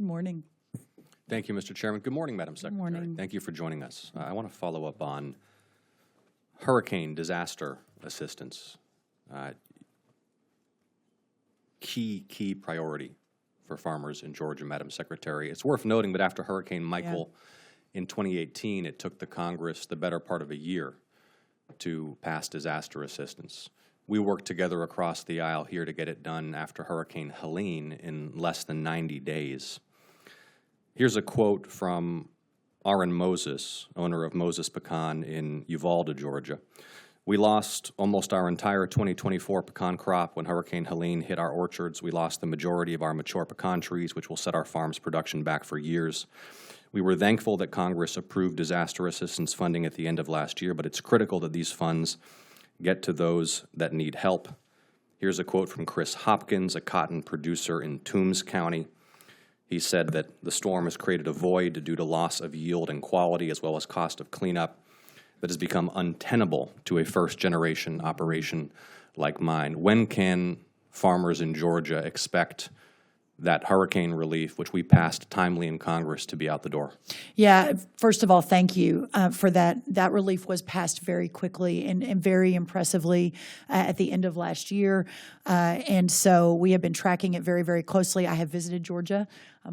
morning. Thank you, Mr. Chairman. Good morning, Madam Secretary. Good morning. Thank you for joining us. I want to follow up on hurricane disaster assistance. Key priority for farmers in Georgia, Madam Secretary. It's worth noting that after Hurricane Michael in 2018, it took the Congress the better part of a year to pass disaster assistance. We worked together across the aisle here to get it done after Hurricane Helene in less than 90 days. Here's a quote from Aaron Moses, owner of Moses Pecan in Uvalde, Georgia. We lost almost our entire 2024 pecan crop when Hurricane Helene hit our orchards. We lost the majority of our mature pecan trees, which will set our farm's production back for years. We were thankful that Congress approved disaster assistance funding at the end of last year, but it's critical that these funds get to those that need help. Here's a quote from Chris Hopkins, a cotton producer in Toombs County. He said that the storm has created a void due to loss of yield and quality as well as cost of cleanup that has become untenable to a first-generation operation like mine. When can farmers in Georgia expect that hurricane relief, which we passed timely in Congress, to be out the door? Yeah, first of all, thank you for that. That relief was passed very quickly and very impressively at the end of last year. And so we have been tracking it very, very closely. I have visited Georgia.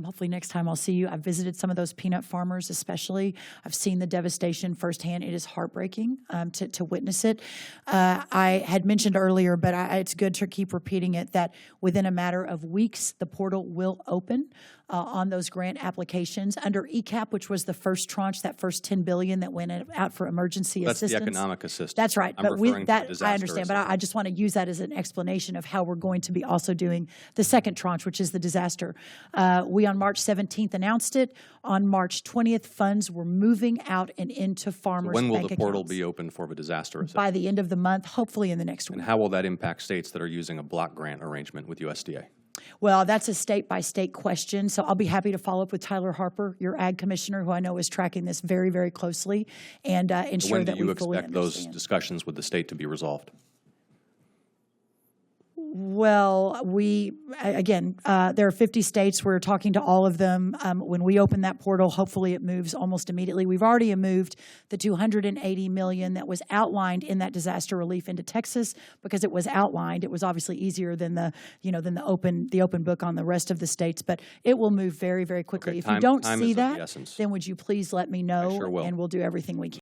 Hopefully next time I'll see you. I've visited some of those peanut farmers especially. I've seen the devastation firsthand. It is heartbreaking to witness it. I had mentioned earlier, but it's good to keep repeating it, that within a matter of weeks, the portal will open on those grant applications under ECAP, which was the first tranche, that first $10 billion that went out for emergency assistance. That's the economic assistance. That's right. I'm referring to disaster I understand, but I just want to use that as an explanation of how we're going to be also doing the second tranche, which is the disaster. We on March 17th announced it. On March 20th, funds were moving out and into farmers' bank accounts. When will the portal be open for the disaster assistance? By the end of the month, hopefully in the next week. And how will that impact states that are using a block grant arrangement with USDA? Well, that's a state-by-state question, so I'll be happy to follow up with Tyler Harper, your ag commissioner, who I know is tracking this very, very closely, and ensure that we fully understand. When do you expect those discussions with the state to be resolved? Well, again, there are 50 states. We're talking to all of them. When we open that portal, hopefully it moves almost immediately. We've already moved the $280 million that was outlined in that disaster relief into Texas because it was outlined. It was obviously easier than the open book on the rest of the states, but it will move very, very quickly. Okay, if you don't see is of the that, essence. then would you please let me know, I sure will. And we'll do everything we can.